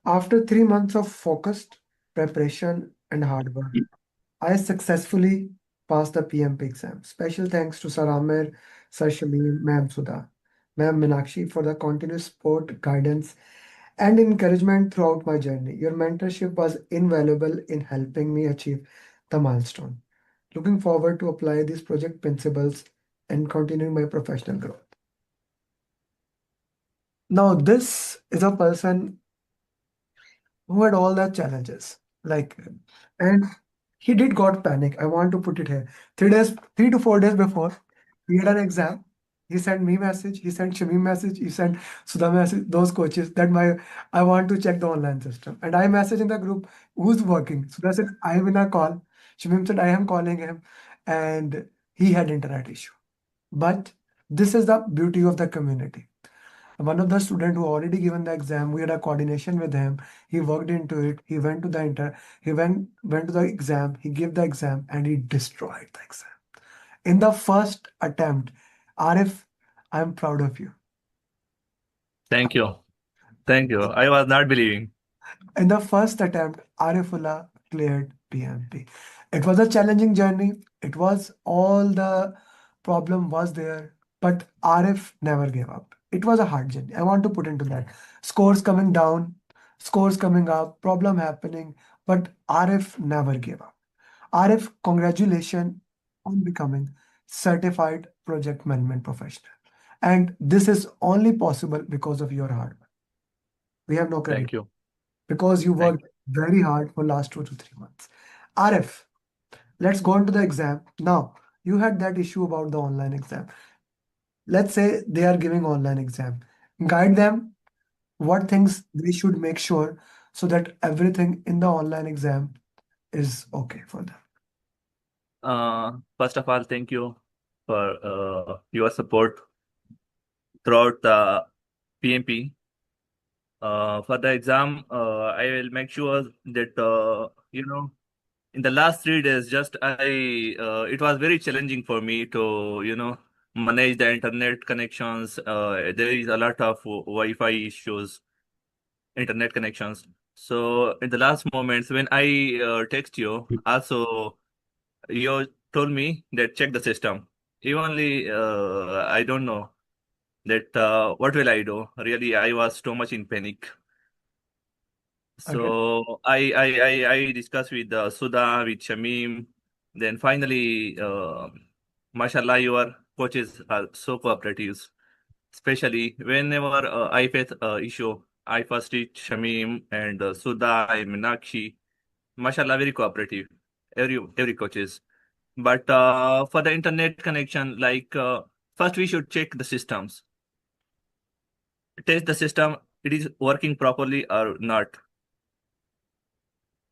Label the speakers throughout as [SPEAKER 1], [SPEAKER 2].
[SPEAKER 1] After 3 months of focused preparation and hard work, I successfully passed the PMP exam. Special thanks to Sir Amir, Sir Shamim, Ma'am Sudha, Ma'am Minakshi for the continuous support, guidance, and encouragement throughout my journey. Your mentorship was invaluable in helping me achieve the milestone. Looking forward to apply these project principles and continuing my professional growth. Now, this is a person who had all the challenges. Like, and he did got panic. I want to put it here. 3 days, 3 to 4 days before, he had an exam. He sent me message. He sent Shami message. He sent Sudha message. Those coaches that I want to check the online system. And I message in the group who's working. Sudha said I am in a call. Shamim said I am calling him, and he had internet issue. But this is the beauty of the community. One of the student who already given the exam, we had a coordination with him. He worked into it. He went to the went to the exam. He gave the exam and he destroyed the exam in the first attempt. Arif, I'm proud of you.
[SPEAKER 2] Thank you. Thank you. I was not believing.
[SPEAKER 1] In the first attempt, Arifullah cleared PMP. It was a challenging journey. It was all the problem was there, but Arif never gave up. It was a hard journey. I want to put into that. Scores coming down, scores coming up, problem happening, but Arif never gave up. Arif, congratulations on becoming certified project management professional. And this is only possible because of your hard work. We have no credit
[SPEAKER 2] Thank you.
[SPEAKER 1] because you
[SPEAKER 2] Thank
[SPEAKER 1] worked
[SPEAKER 2] you.
[SPEAKER 1] very hard for last 2 to 3 months. Arif, let's go into the exam. Now, you had that issue about the online exam. Let's say they are giving online exam. Guide them what things they should make sure so that everything in the online exam is okay for them.
[SPEAKER 2] First of all, thank you for your support throughout the PMP. For the exam, I will make sure that in the last 3 days, just it was very challenging for me to manage the internet connections. There is a lot of Wi-Fi issues, internet connections. So in the last moments when I text you, also you told me that check the system. Evenly, I don't know that what will I do? Really, I was too much in panic.
[SPEAKER 1] Okay.
[SPEAKER 2] So I discussed with Sudha, with Shamim. Then finally, mashallah, your coaches are so cooperative. Especially whenever I face issue, I first reach Shamim and Sudha and Meenakshi. Mashallah, very cooperative. Every coaches. But for the internet connection, like first we should check the systems, test the system, it is working properly or not.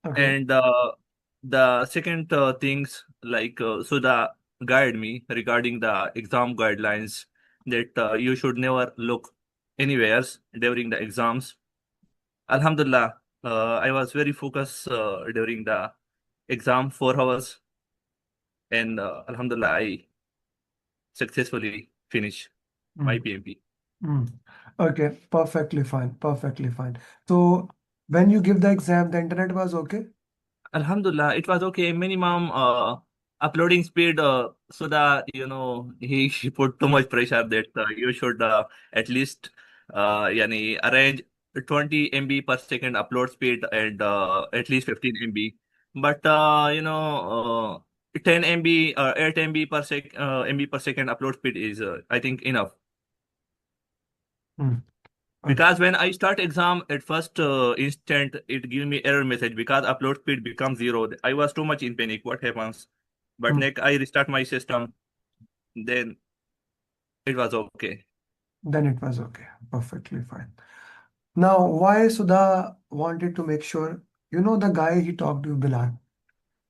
[SPEAKER 1] Okay.
[SPEAKER 2] And the second things like Sudha guide me regarding the exam guidelines that you should never look anywhere during the exams. Alhamdulillah, I was very focused during the exam 4 hours, and Alhamdulillah, I successfully finished my
[SPEAKER 1] Mm,
[SPEAKER 2] PMP.
[SPEAKER 1] mm. Okay. Perfectly fine. Perfectly fine. So when you give the exam, the internet was okay?
[SPEAKER 2] Alhamdulillah, it was okay. Minimum uploading speed, so that he put too much pressure that you should at least arrange 20 MB per second upload speed and at least 15 MB. But 10 MB or 8 MB per second upload speed is I think enough.
[SPEAKER 1] Mm, okay.
[SPEAKER 2] Because when I start exam at first instant, it give me error message because upload speed becomes 0. I was too much in panic. What happens? But
[SPEAKER 1] Mm,
[SPEAKER 2] next I restart my system. Then it was okay.
[SPEAKER 1] then it was okay. Perfectly fine. Now, why Sudha wanted to make sure, the guy he talked to, Bilal.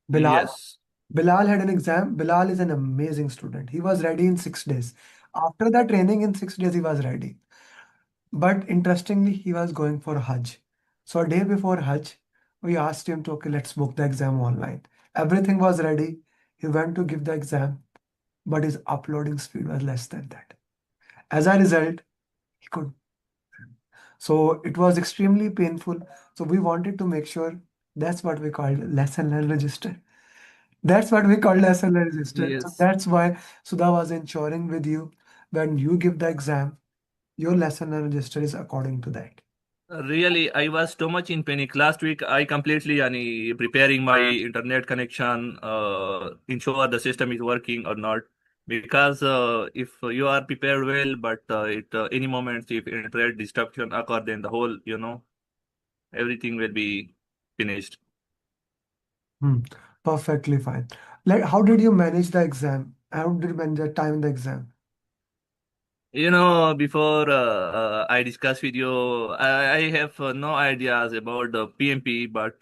[SPEAKER 1] Bilal,
[SPEAKER 2] Yes.
[SPEAKER 1] Bilal had an exam. Bilal is an amazing student. He was ready in 6 days. After that training in 6 days, he was ready. But interestingly, he was going for Hajj. So a day before Hajj, we asked him to, okay, let's book the exam online. Everything was ready. He went to give the exam, but his uploading speed was less than that. As a result, he could. So it was extremely painful. So we wanted to make sure that's what we called lesson learned register. That's what we call lesson learned register. So
[SPEAKER 2] Yes.
[SPEAKER 1] that's why Sudha was ensuring with you when you give the exam, your lesson learned register is according to that.
[SPEAKER 2] Really, I was too much in panic. Last week, I completely preparing my internet connection, ensure the system is working or not. Because if you are prepared well, but it any moment if internet disruption occur, then the whole, everything will be finished.
[SPEAKER 1] Hmm. Perfectly fine. Like, how did you manage the exam? How did you manage the time in the exam?
[SPEAKER 2] Before I discuss with you, I have no ideas about the PMP, but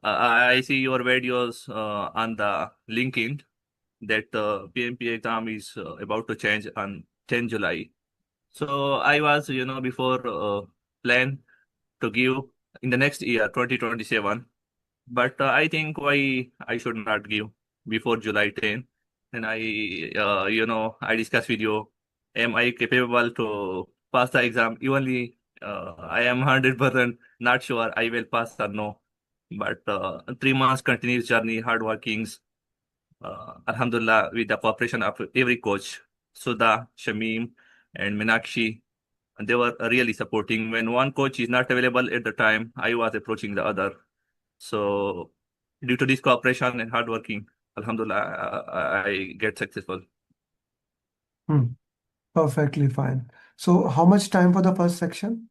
[SPEAKER 2] I see your videos on the LinkedIn that PMP exam is about to change on 10 July. So I was, before plan to give in the next year, 2027. But I think why I should not give before July 10. And I discuss with you, am I capable to pass the exam? Evenly, I am 100% not sure I will pass or no. But 3 months continuous journey, hard workings, Alhamdulillah, with the cooperation of every coach, Sudha, Shamim, and Minakshi, and they were really supporting. When one coach is not available at the time, I was approaching the other. So, due to this cooperation and hard working, Alhamdulillah, I get successful.
[SPEAKER 1] Hmm. Perfectly fine. So, how much time for the first section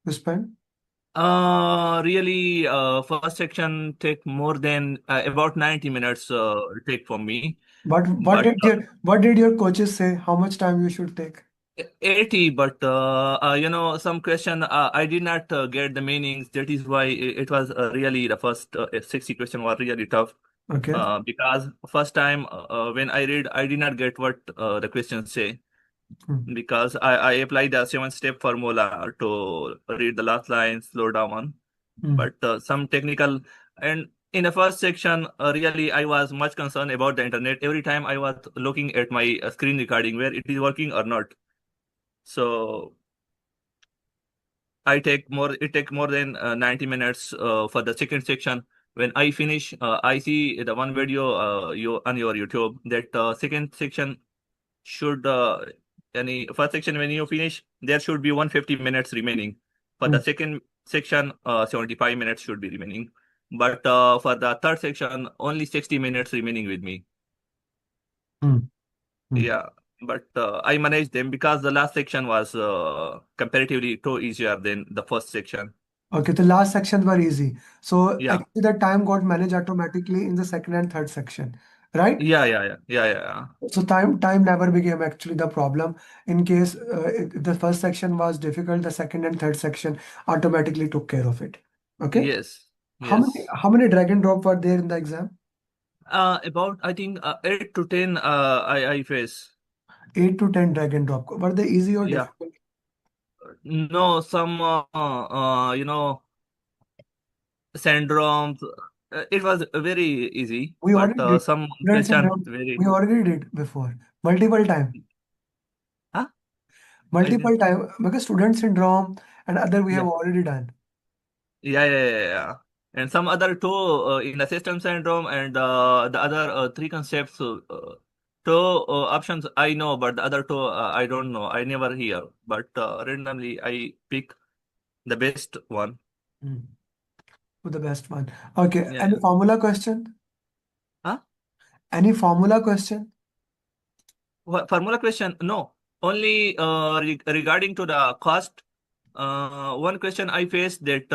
[SPEAKER 1] you spent?
[SPEAKER 2] Really, first section take more than about 90 minutes take for me,
[SPEAKER 1] But
[SPEAKER 2] but
[SPEAKER 1] what did your coaches say? How much time you should take?
[SPEAKER 2] 80. But some question I did not get the meanings. That is why it was really the first 60 question was really tough.
[SPEAKER 1] Okay.
[SPEAKER 2] Because first time when I read, I did not get what the questions say.
[SPEAKER 1] Hmm.
[SPEAKER 2] Because I applied the 7-step formula to read the last line, slow down.
[SPEAKER 1] Hmm.
[SPEAKER 2] But some technical, and in the first section, really I was much concerned about the internet. Every time I was looking at my screen recording where it is working or not. So it take more than 90 minutes for the second section. When I finish, I see the one video you on your YouTube that second section should any first section when you finish there should be 150 minutes remaining. For
[SPEAKER 1] Hmm.
[SPEAKER 2] the second section, 75 minutes should be remaining. But for the third section, only 60 minutes remaining with me.
[SPEAKER 1] Hmm. Hmm.
[SPEAKER 2] Yeah, but I managed them because the last section was comparatively too easier than the first section.
[SPEAKER 1] Okay, the last sections were easy. So
[SPEAKER 2] Yeah,
[SPEAKER 1] actually the time got managed automatically in the second and third section, right?
[SPEAKER 2] yeah.
[SPEAKER 1] So time never became actually the problem. In case if the first section was difficult, the second and third section automatically took care of it. Okay.
[SPEAKER 2] Yes,
[SPEAKER 1] How many
[SPEAKER 2] yes.
[SPEAKER 1] how many drag and drop were there in the exam?
[SPEAKER 2] About I think 8 to 10 I face.
[SPEAKER 1] 8 to 10 drag and drop. Were they easy or
[SPEAKER 2] Yeah.
[SPEAKER 1] difficult?
[SPEAKER 2] No, some syndromes. It was very easy,
[SPEAKER 1] We
[SPEAKER 2] but
[SPEAKER 1] already did.
[SPEAKER 2] some
[SPEAKER 1] Student
[SPEAKER 2] question
[SPEAKER 1] syndrome. We
[SPEAKER 2] very.
[SPEAKER 1] already did before. Multiple time.
[SPEAKER 2] Huh? I
[SPEAKER 1] Multiple
[SPEAKER 2] didn't.
[SPEAKER 1] time. Because student syndrome and other we have
[SPEAKER 2] Yeah,
[SPEAKER 1] already done.
[SPEAKER 2] yeah. And some other two in the system syndrome and the other three concepts. Two options I know, but the other two I don't know. I never hear, but randomly I pick the best one.
[SPEAKER 1] Hmm. The best one. Okay. Any
[SPEAKER 2] Yeah.
[SPEAKER 1] formula question?
[SPEAKER 2] Huh?
[SPEAKER 1] Any formula question?
[SPEAKER 2] Formula question? No. Only regarding to the cost. One question I faced that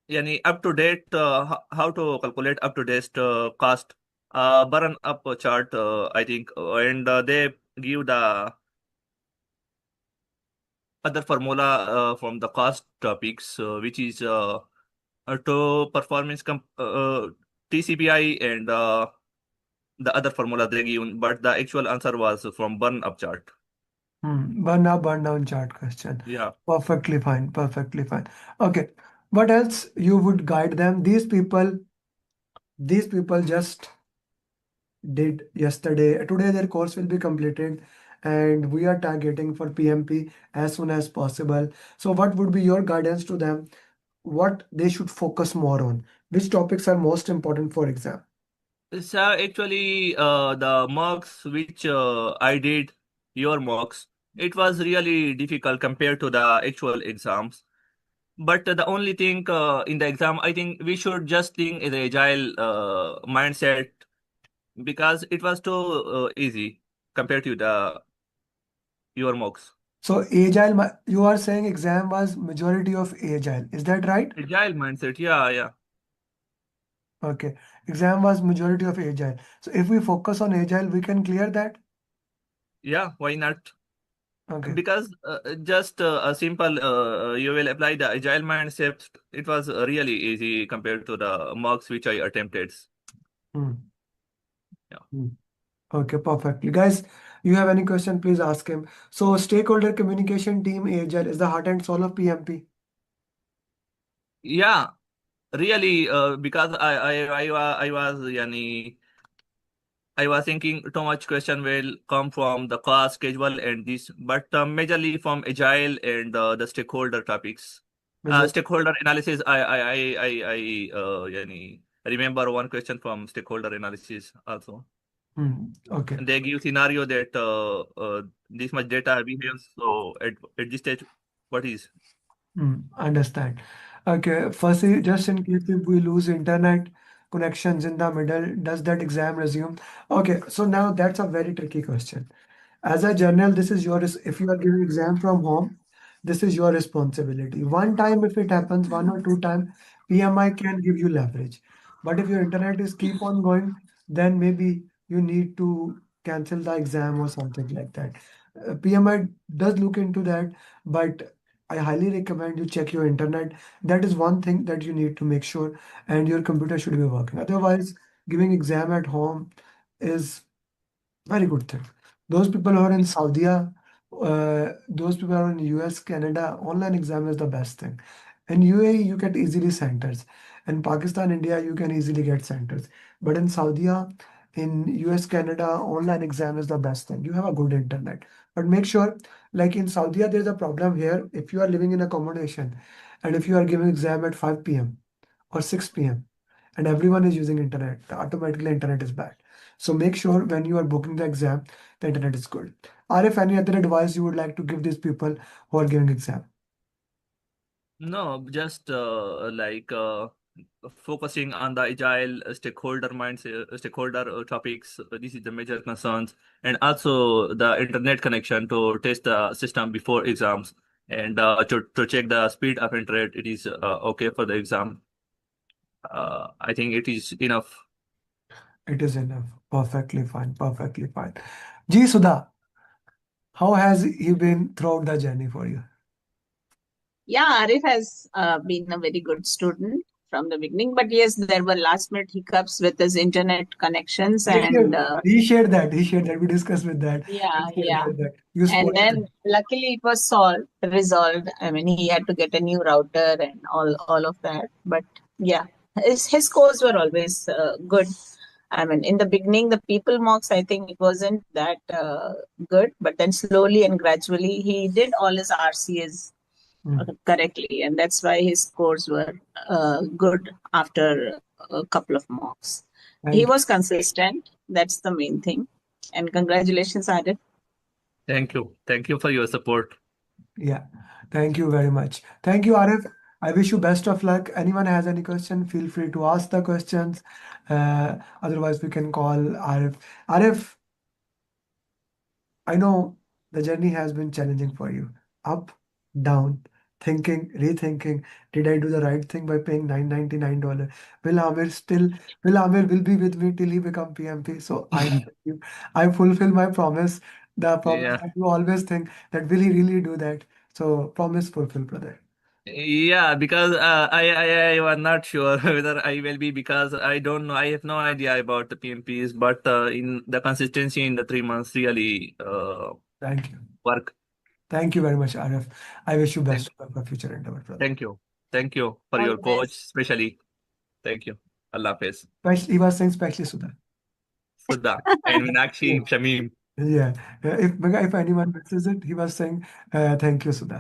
[SPEAKER 2] yani up to date how to calculate up to date cost burn up chart I think and they give the other formula from the cost topics which is to performance TCPI and the other formula they give but the actual answer was from burn up chart.
[SPEAKER 1] Hmm. Burn up, burn down chart question.
[SPEAKER 2] Yeah.
[SPEAKER 1] Perfectly fine. Perfectly fine. Okay. What else you would guide them? These people just did yesterday. Today their course will be completed and we are targeting for PMP as soon as possible. So, what would be your guidance to them? What they should focus more on? Which topics are most important for exam?
[SPEAKER 2] So actually, the mocks which I did, your mocks, it was really difficult compared to the actual exams. But the only thing in the exam, I think we should just think in the agile mindset because it was too easy compared to the your mocks.
[SPEAKER 1] So, agile, you are saying exam was majority of agile. Is that right?
[SPEAKER 2] Agile mindset, yeah, yeah,
[SPEAKER 1] Okay. Exam was majority of agile. So, if we focus on agile, we can clear that.
[SPEAKER 2] yeah. Why not?
[SPEAKER 1] Okay.
[SPEAKER 2] Because just a simple you will apply the agile mindset. It was really easy compared to the mocks which I attempted.
[SPEAKER 1] Hmm.
[SPEAKER 2] Yeah.
[SPEAKER 1] Hmm. Okay, perfectly. Guys, you have any question, please ask him. So, stakeholder communication team agile is the heart and soul of PMP.
[SPEAKER 2] Yeah, really, because I was yani, I was thinking too much question will come from the cost, schedule, and this, but majorly from agile and the stakeholder topics.
[SPEAKER 1] Major.
[SPEAKER 2] Stakeholder analysis. Yani, remember one question from stakeholder analysis also.
[SPEAKER 1] Hmm. Okay.
[SPEAKER 2] And they give scenario that this much data we have. So at this stage, what is?
[SPEAKER 1] Understand. Okay, firstly, just in case if we lose internet connections in the middle, does that exam resume? Okay, so now that's a very tricky question. As a journal, this is your, if you are giving exam from home, this is your responsibility. One time, if it happens, one or two time, PMI can give you leverage. But if your internet is keep on going, then maybe you need to cancel the exam or something like that. PMI does look into that, but I highly recommend you check your internet. That is one thing that you need to make sure, and your computer should be working. Otherwise, giving exam at home is very good thing. Those people who are in Saudi, those people who are in US, Canada, online exam is the best thing. In UAE, you get easily centers. In Pakistan, India, you can easily get centers. But in Saudi, in US, Canada, online exam is the best thing. You have a good internet. But make sure, like in Saudi, there's a problem here. If you are living in accommodation and if you are giving exam at 5 p.m. or 6 p.m. and everyone is using internet, automatically internet is bad. So make sure when you are booking the exam, the internet is good. Arif, any other advice you would like to give these people who are giving exam?
[SPEAKER 2] No, just focusing on the agile stakeholder mindset, stakeholder topics. This is the major concerns, and also the internet connection to test the system before exams, and to check the speed of internet. It is okay for the exam. I think it is enough.
[SPEAKER 1] It is enough. Perfectly fine. Perfectly fine. Ji Sudha, how has he been throughout the journey for you?
[SPEAKER 3] Yeah, Arif has been a very good student from the beginning, but yes, there were last minute hiccups with his internet connections,
[SPEAKER 1] He
[SPEAKER 3] and
[SPEAKER 1] shared, he shared that. He shared that. We discussed with that.
[SPEAKER 3] yeah,
[SPEAKER 1] He shared
[SPEAKER 3] yeah.
[SPEAKER 1] that. You
[SPEAKER 3] And
[SPEAKER 1] spoiled it.
[SPEAKER 3] then luckily it was resolved. I mean, he had to get a new router and all of that. But yeah, his scores were always good. I mean, in the beginning, the people mocks, I think it wasn't that good, but then slowly and gradually, he did all his RCAs
[SPEAKER 1] Mm.
[SPEAKER 3] correctly, and that's why his scores were good after a couple of mocks. He
[SPEAKER 1] Thank,
[SPEAKER 3] was consistent. That's the main thing. And congratulations, Adit.
[SPEAKER 2] Thank you. Thank you for your support.
[SPEAKER 1] yeah. Thank you very much. Thank you, Arif. I wish you best of luck. Anyone has any question, feel free to ask the questions. Otherwise, we can call Arif. Arif, I know the journey has been challenging for you. Up, down, thinking, rethinking. Did I do the right thing by paying $999? Will Amir still, will Amir will be with me till he become PMP? So I thank you. I fulfill my promise. The promise
[SPEAKER 2] Yeah.
[SPEAKER 1] that you always think that will he really do that? So promise fulfill, brother.
[SPEAKER 2] Yeah, because I was not sure whether I will be because I don't know. I have no idea about the PMPs, but in the consistency in the 3 months really
[SPEAKER 1] Thank you.
[SPEAKER 2] work.
[SPEAKER 1] Thank you very much, Arif. I wish you best
[SPEAKER 2] Thank,
[SPEAKER 1] of luck for future endeavor, brother.
[SPEAKER 2] thank you, thank you for
[SPEAKER 3] All
[SPEAKER 2] your
[SPEAKER 3] the
[SPEAKER 2] coach,
[SPEAKER 3] best.
[SPEAKER 2] especially. Thank you. Allah Hafiz.
[SPEAKER 1] Especially, he was saying especially Sudha.
[SPEAKER 2] Sudha and Meenakshi,
[SPEAKER 1] Yeah.
[SPEAKER 2] Shamim.
[SPEAKER 1] Yeah. If anyone misses it, he was saying, thank you, Sudha.